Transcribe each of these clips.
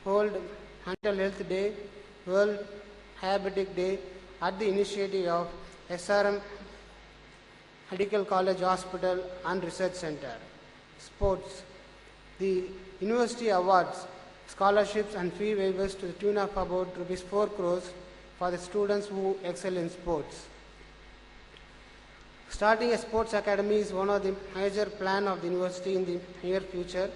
hold Mental Health Day, World Diabetic Day at the initiative of SRM Medical College Hospital and Research Center. Sports. The university awards scholarships and fee waivers to the tune of about Rs 4 crores for the students who excel in sports. Starting a sports academy is one of the major plans of the university in the near future.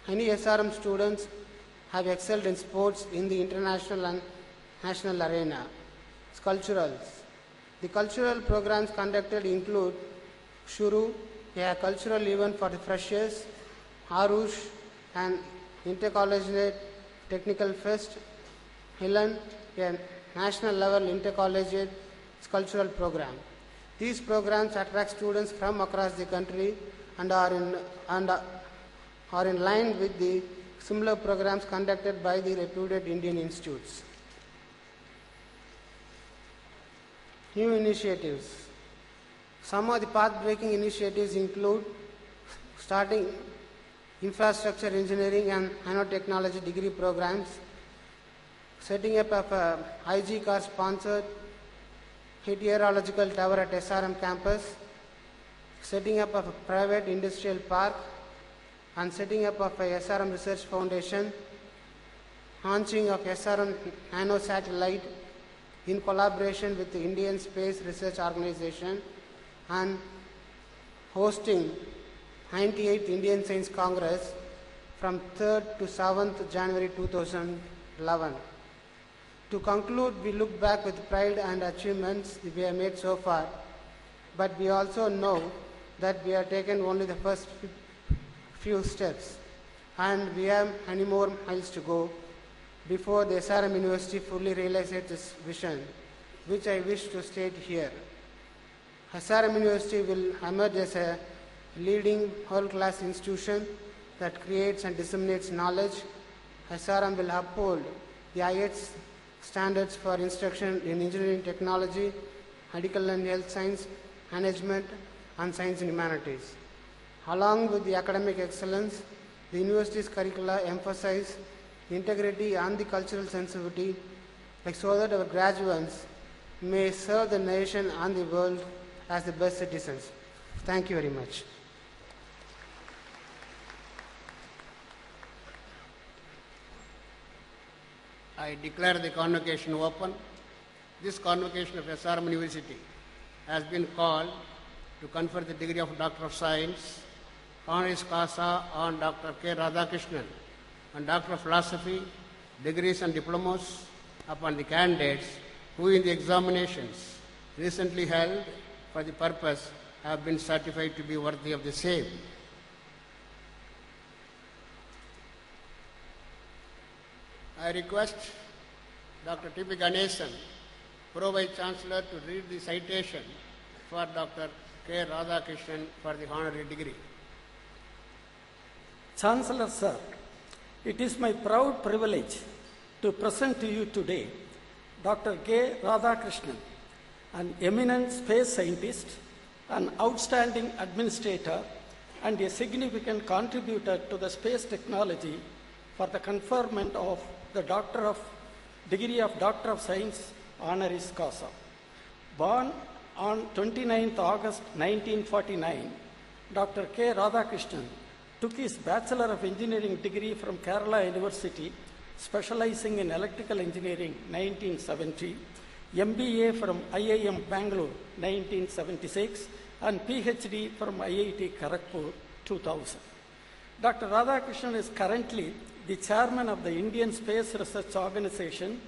Many SRM students have excelled in sports in the international and national arena. Culturals. The cultural programs conducted include Shuru, a cultural event for the freshers, Arush, an intercollegiate technical fest, Milan, a national level intercollegiate cultural program. These programs attract students from across the country and are in line with the similar programs conducted by the reputed Indian institutes. New initiatives. Some of the path-breaking initiatives include starting infrastructure engineering and nanotechnology degree programs, setting up of a IG car sponsored meteorological tower at SRM campus, setting up of a private industrial park, and setting up of a SRM Research Foundation, launching of SRM Nano Satellite in collaboration with the Indian Space Research Organization, and hosting 98th Indian Science Congress from 3rd to 7th January 2011. To conclude, we look back with pride and achievements we have made so far, but we also know that we have taken only the first few steps, and we have many more miles to go before the SRM University fully realizes its vision, which I wish to state here. SRM University will emerge as a leading world-class institution that creates and disseminates knowledge. SRM will uphold the highest standards for instruction in engineering technology, medical and health science, management, and science and humanities. Along with the academic excellence, the university's curricula emphasize integrity and the cultural sensitivity, so that our graduates may serve the nation and the world as the best citizens. Thank you very much. I declare the convocation open. This convocation of SRM University has been called to confer the degree of Doctor of Science, honoris causa on Dr. K. Radhakrishnan, and Doctor of Philosophy, degrees and diplomas upon the candidates who in the examinations recently held for the purpose have been certified to be worthy of the same. I request Dr. T.P. Ganesan, Pro Vice Chancellor, to read the citation for Dr. K. Radhakrishnan for the honorary degree. Chancellor Sir, it is my proud privilege to present to you today Dr. K. Radhakrishnan, an eminent space scientist, an outstanding administrator, and a significant contributor to the space technology, for the conferment of the degree of Doctor of Science honoris causa. Born on 29th August 1949, Dr. K. Radhakrishnan took his Bachelor of Engineering degree from Kerala University, specializing in electrical engineering 1970, MBA from IIM Bangalore 1976, and PhD from IIT Kharagpur 2000. Dr. Radhakrishnan is currently the chairman of the Indian Space Research Organization,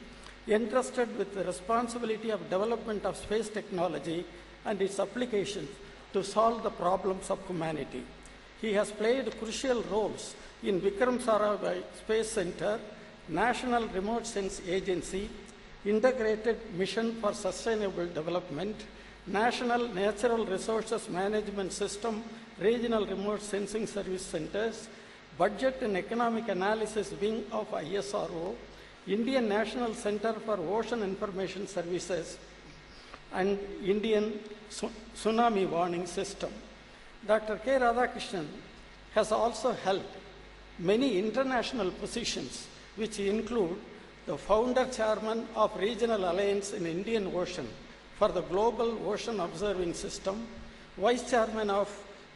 entrusted with the responsibility of development of space technology and its applications to solve the problems of humanity. He has played crucial roles in Vikram Sarabhai Space Center, National Remote Sense Agency, Integrated Mission for Sustainable Development, National Natural Resources Management System, Regional Remote Sensing Service Centers, Budget and Economic Analysis Wing of ISRO, Indian National Center for Ocean Information Services, and Indian Tsunami Warning System. Dr. K. Radhakrishnan has also held many international positions, which include the founder chairman of Regional Alliance in Indian Ocean for the Global Ocean Observing System, vice chairman of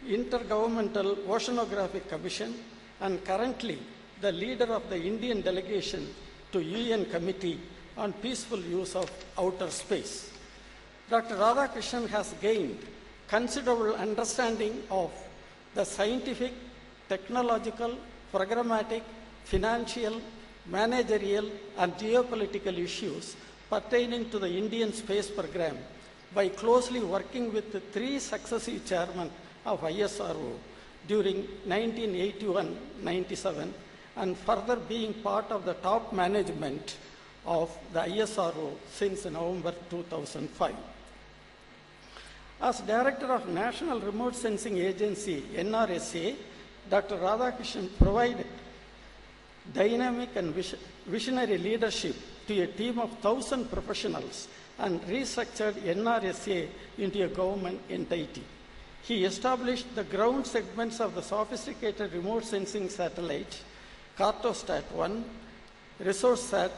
Intergovernmental Oceanographic Commission, and currently the leader of the Indian delegation to UN Committee on Peaceful Use of Outer Space. Dr. Radhakrishnan has gained considerable understanding of the scientific, technological, programmatic, financial, managerial, and geopolitical issues pertaining to the Indian space program by closely working with the 3 successive chairmen of ISRO during 1981-97 and further being part of the top management of the ISRO since November 2005. As Director of National Remote Sensing Agency, NRSA, Dr. Radhakrishnan provided dynamic and visionary leadership to a team of 1,000 professionals and restructured NRSA into a government entity. He established the ground segments of the sophisticated remote sensing satellites, Cartosat-1, ResourceSat,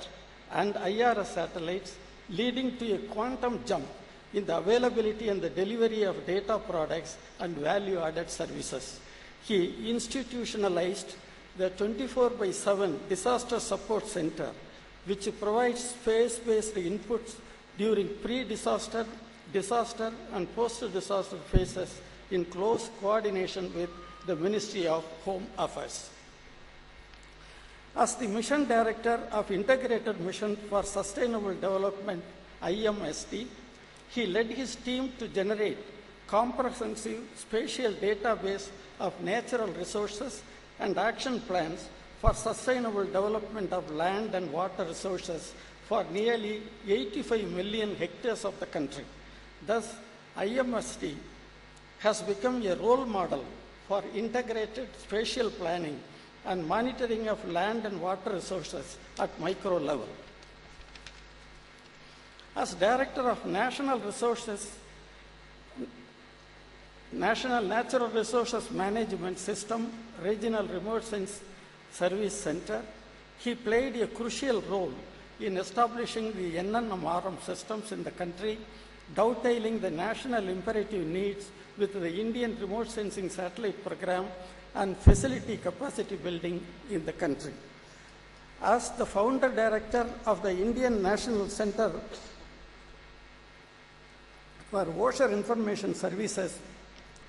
and IRS satellites, leading to a quantum jump in the availability and the delivery of data products and value-added services. He institutionalized the 24/7 Disaster Support Center, which provides space-based inputs during pre-disaster, disaster, and post-disaster phases in close coordination with the Ministry of Home Affairs. As the Mission Director of Integrated Mission for Sustainable Development, IMSD, he led his team to generate comprehensive spatial database of natural resources and action plans for sustainable development of land and water resources for nearly 85 million hectares of the country. Thus, IMSD has become a role model for integrated spatial planning and monitoring of land and water resources at micro level. As Director of National Natural Resources Management System, Regional Remote Sense Service Center, he played a crucial role in establishing the NNMRM systems in the country, dovetailing the national imperative needs with the Indian Remote Sensing Satellite Program and facility capacity building in the country. As the founder director of the Indian National Center for Ocean Information Services,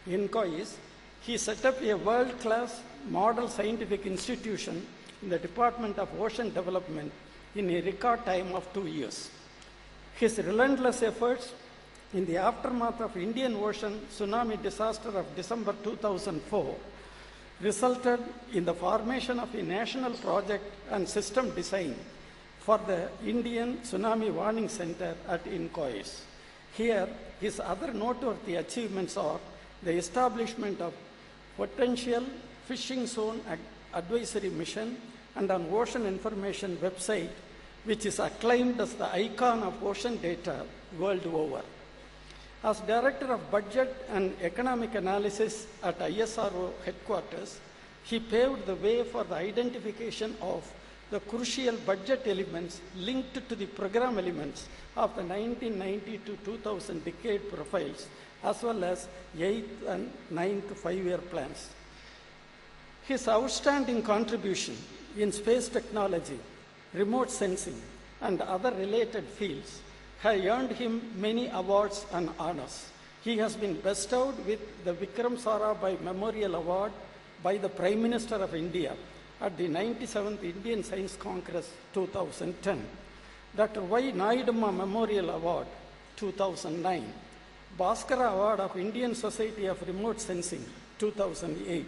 INCOIS, he set up a world-class model scientific institution in the Department of Ocean Development in a record time of 2 years. His relentless efforts in the aftermath of Indian Ocean tsunami disaster of December 2004 resulted in the formation of a national project and system design for the Indian Tsunami Warning Center at INCOIS. Here, his other noteworthy achievements are the establishment of potential fishing zone advisory mission and an ocean information website, which is acclaimed as the icon of ocean data world over. As Director of Budget and Economic Analysis at ISRO headquarters, he paved the way for the identification of the crucial budget elements linked to the program elements of the 1990 to 2000 decade profiles, as well as 8th and 9th 5-year plans. His outstanding contribution in space technology, remote sensing, and other related fields have earned him many awards and honors. He has been bestowed with the Vikram Sarabhai Memorial Award by the Prime Minister of India at the 97th Indian Science Congress 2010, Dr. Y. Naidamma Memorial Award 2009, Bhaskara Award of Indian Society of Remote Sensing 2008,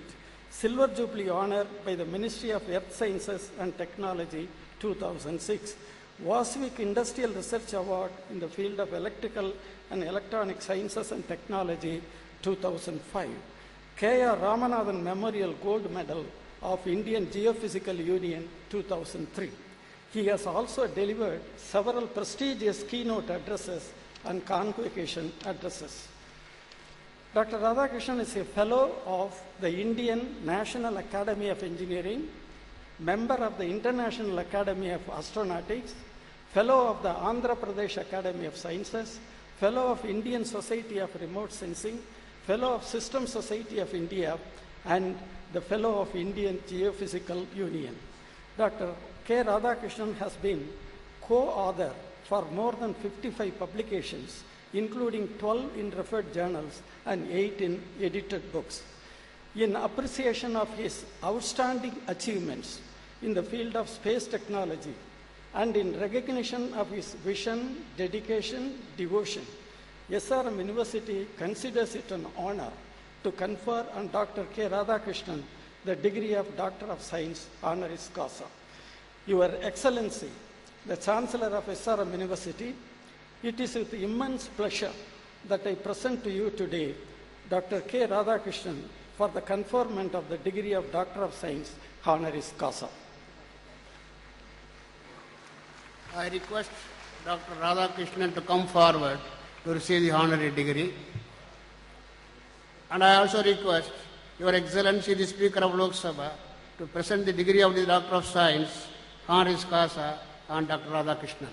Silver Jubilee Honor by the Ministry of Earth Sciences and Technology 2006, Vasvik Industrial Research Award in the field of Electrical and Electronic Sciences and Technology 2005, K.R. Ramanathan Memorial Gold Medal of Indian Geophysical Union 2003. He has also delivered several prestigious keynote addresses and convocation addresses. Dr. Radhakrishnan is a fellow of the Indian National Academy of Engineering, member of the International Academy of Astronautics, fellow of the Andhra Pradesh Academy of Sciences, fellow of Indian Society of Remote Sensing, fellow of System Society of India, and the fellow of Indian Geophysical Union. Dr. K. Radhakrishnan has been co-author for more than 55 publications, including 12 in referred journals and 8 in edited books. In appreciation of his outstanding achievements in the field of space technology and in recognition of his vision, dedication, devotion, SRM University considers it an honor to confer on Dr. K. Radhakrishnan the degree of Doctor of Science honoris causa. Your Excellency, the Chancellor of SRM University, it is with immense pleasure that I present to you today Dr. K. Radhakrishnan for the conferment of the degree of Doctor of Science honoris causa. I request Dr. Radhakrishnan to come forward to receive the honorary degree. And I also request Your Excellency, the Speaker of Lok Sabha, to present the degree of the Doctor of Science honoris causa on Dr. Radhakrishnan.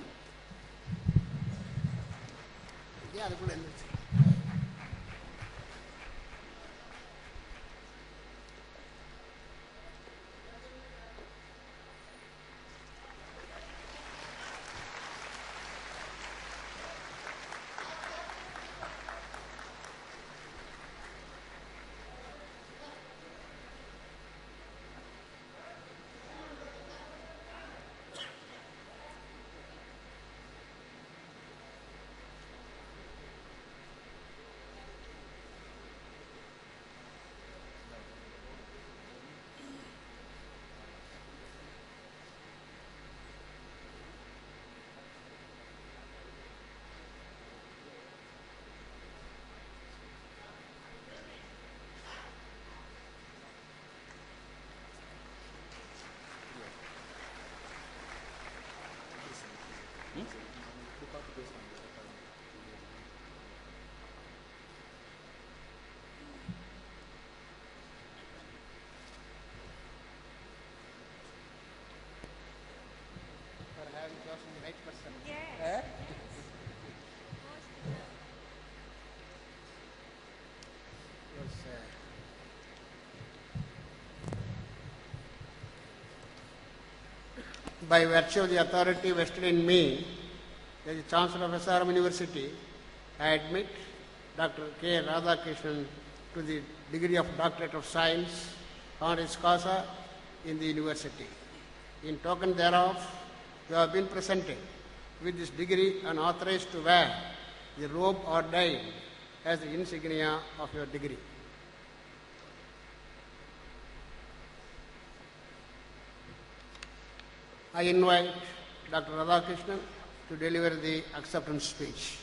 By virtue of the authority vested in me as the Chancellor of SRM University, I admit Dr. K. Radhakrishnan to the degree of Doctorate of Science honoris causa in the university. In token thereof, you have been presented with this degree and authorized to wear the robe ordained as the insignia of your degree. I invite Dr. Radhakrishnan to deliver the acceptance speech.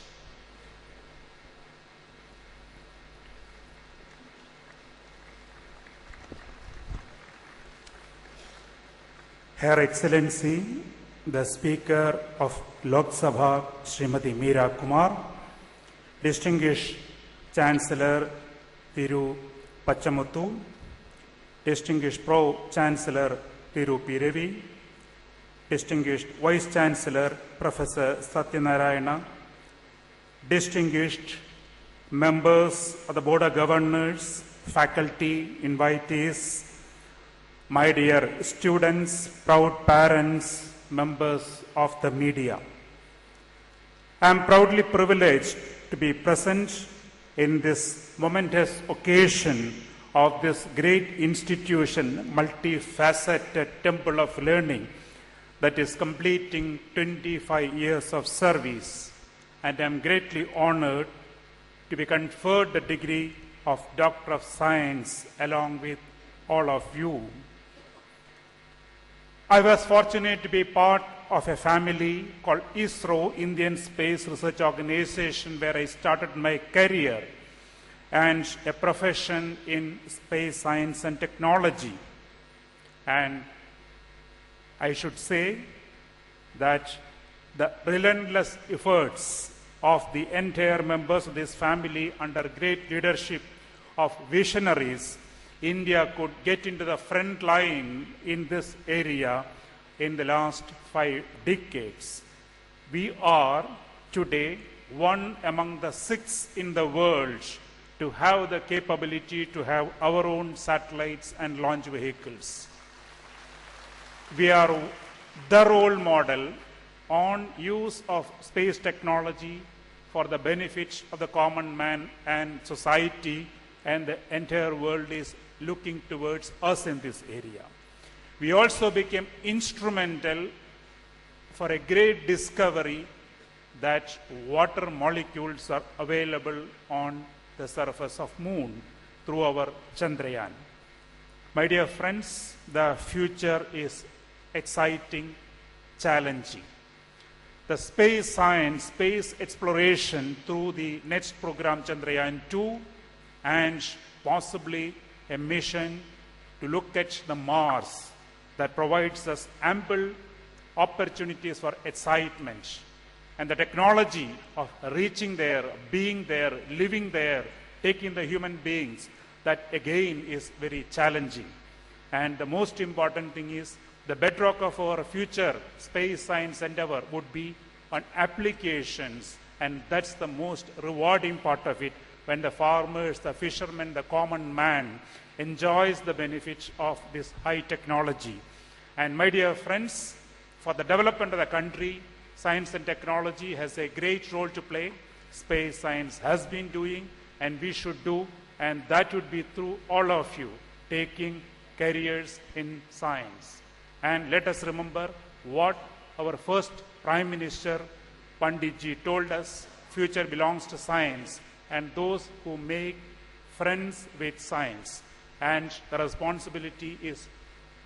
Her Excellency, the Speaker of Lok Sabha, Srimati Meera Kumar, Distinguished Chancellor Thiru Pachamuthu, Distinguished Pro-Chancellor Thiru P. Ravi, Distinguished Vice Chancellor Professor Satyanarayana, distinguished members of the Board of Governors, faculty, invitees, my dear students, proud parents, members of the media. I am proudly privileged to be present in this momentous occasion of this great institution, multifaceted temple of learning that is completing 25 years of service, and I am greatly honored to be conferred the degree of Doctor of Science along with all of you. I was fortunate to be part of a family called ISRO, Indian Space Research Organization, where I started my career and a profession in space science and technology. And I should say that the relentless efforts of the entire members of this family under great leadership of visionaries, India could get into the front line in this area in the last 5 decades. We are today one among the 6 in the world to have the capability to have our own satellites and launch vehicles. We are the role model on use of space technology for the benefit of the common man and society, and the entire world is looking towards us in this area. We also became instrumental for a great discovery that water molecules are available on the surface of moon through our Chandrayaan. My dear friends, the future is exciting, challenging. The space science, space exploration through the next program Chandrayaan-2 and possibly a mission to look at the Mars that provides us ample opportunities for excitement. And the technology of reaching there, being there, living there, taking the human beings, that again is very challenging. And the most important thing is the bedrock of our future space science endeavor would be on applications, and that's the most rewarding part of it, when the farmers, the fishermen, the common man enjoys the benefits of this high technology. And my dear friends, for the development of the country, science and technology has a great role to play. Space science has been doing, and we should do, and that would be through all of you taking careers in science. And let us remember what our first Prime Minister Panditji told us: future belongs to science and those who make friends with science. And the responsibility is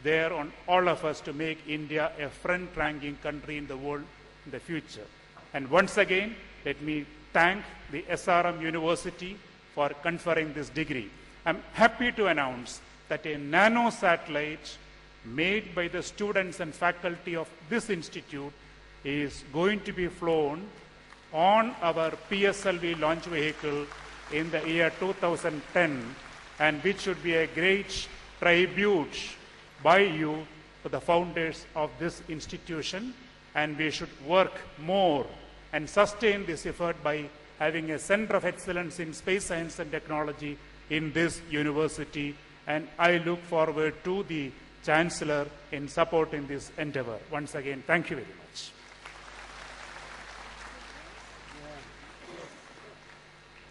there on all of us to make India a front-ranking country in the world in the future. And once again, let me thank the SRM University for conferring this degree. I'm happy to announce that a nano satellite made by the students and faculty of this institute is going to be flown on our PSLV launch vehicle in the year 2010, and which should be a great tribute by you to the founders of this institution. And we should work more and sustain this effort by having a center of excellence in space science and technology in this university. And I look forward to the Chancellor in supporting this endeavor. Once again, thank you very much.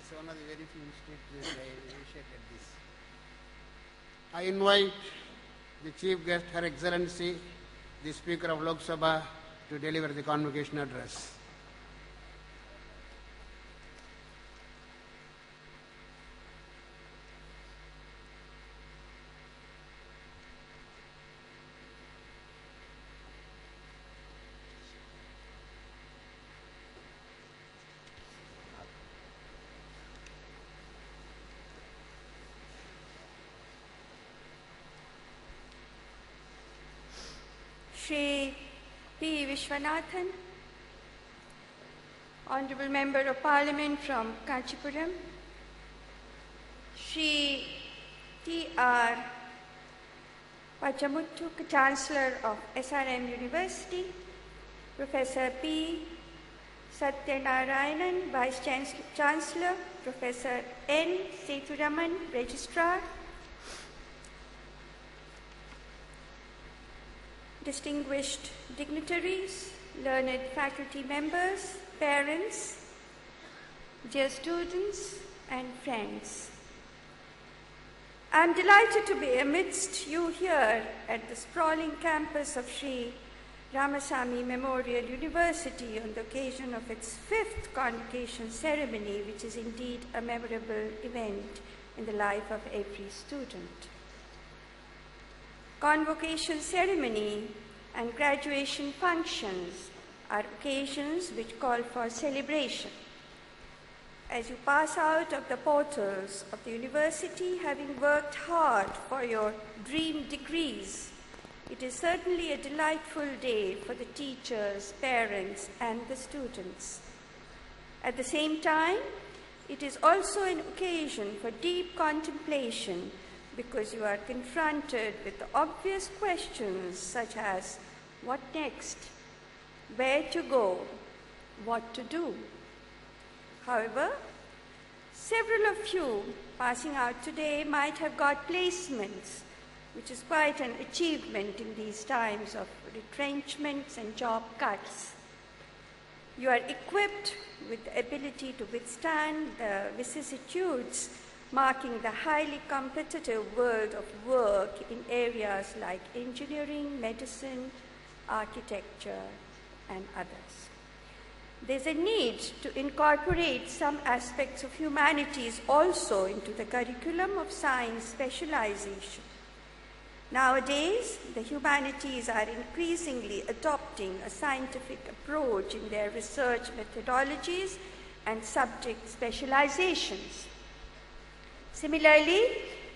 It's one of the very few institutes that initiated this. I invite the Chief Guest, Her Excellency, the Speaker of Lok Sabha, to deliver the convocation address. Shri P. Vishwanathan, Honorable Member of Parliament from Kanchipuram, Shri T.R. Pachamuttu, Chancellor of SRM University, Professor P. Satyanarayanan, Vice Chancellor, Professor N. Sethuraman, Registrar, distinguished dignitaries, learned faculty members, parents, dear students and friends. I am delighted to be amidst you here at the sprawling campus of Sri Ramasamy Memorial University on the occasion of its 5th convocation ceremony, which is indeed a memorable event in the life of every student. Convocation ceremony and graduation functions are occasions which call for celebration. As you pass out of the portals of the university, having worked hard for your dream degrees, it is certainly a delightful day for the teachers, parents, and the students. At the same time, it is also an occasion for deep contemplation because you are confronted with the obvious questions such as what next, where to go, what to do. However, several of you passing out today might have got placements, which is quite an achievement in these times of retrenchments and job cuts. You are equipped with the ability to withstand the vicissitudes marking the highly competitive world of work in areas like engineering, medicine, architecture, and others. There's a need to incorporate some aspects of humanities also into the curriculum of science specialization. Nowadays, the humanities are increasingly adopting a scientific approach in their research methodologies and subject specializations. Similarly,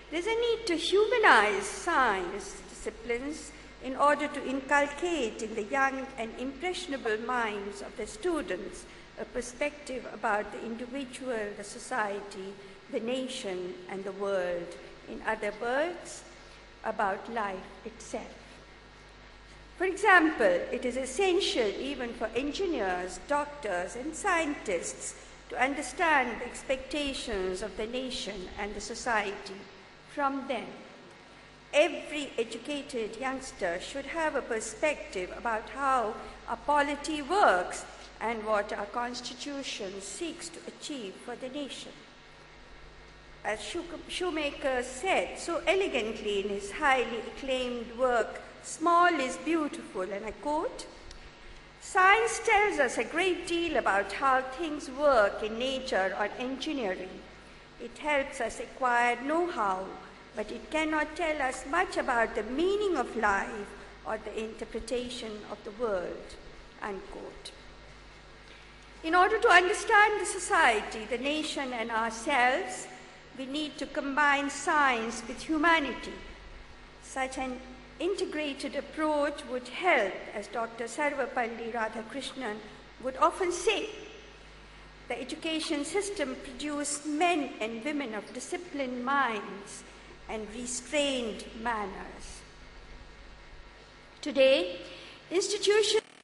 there's a need to humanize science disciplines in order to inculcate in the young and impressionable minds of the students a perspective about the individual, the society, the nation, and the world. In other words, about life itself. For example, it is essential even for engineers, doctors, and scientists to understand the expectations of the nation and the society from them. Every educated youngster should have a perspective about how our polity works and what our Constitution seeks to achieve for the nation. As Shoemaker said so elegantly in his highly acclaimed work, "Small is Beautiful," and I quote, "Science tells us a great deal about how things work in nature or engineering. It helps us acquire know-how, but it cannot tell us much about the meaning of life or the interpretation of the world," unquote. In order to understand the society, the nation, and ourselves, we need to combine science with humanity. Such an integrated approach would help, as Dr. Sarvapalli Radhakrishnan would often say. The education system produced men and women of disciplined minds and restrained manners. Today, institutions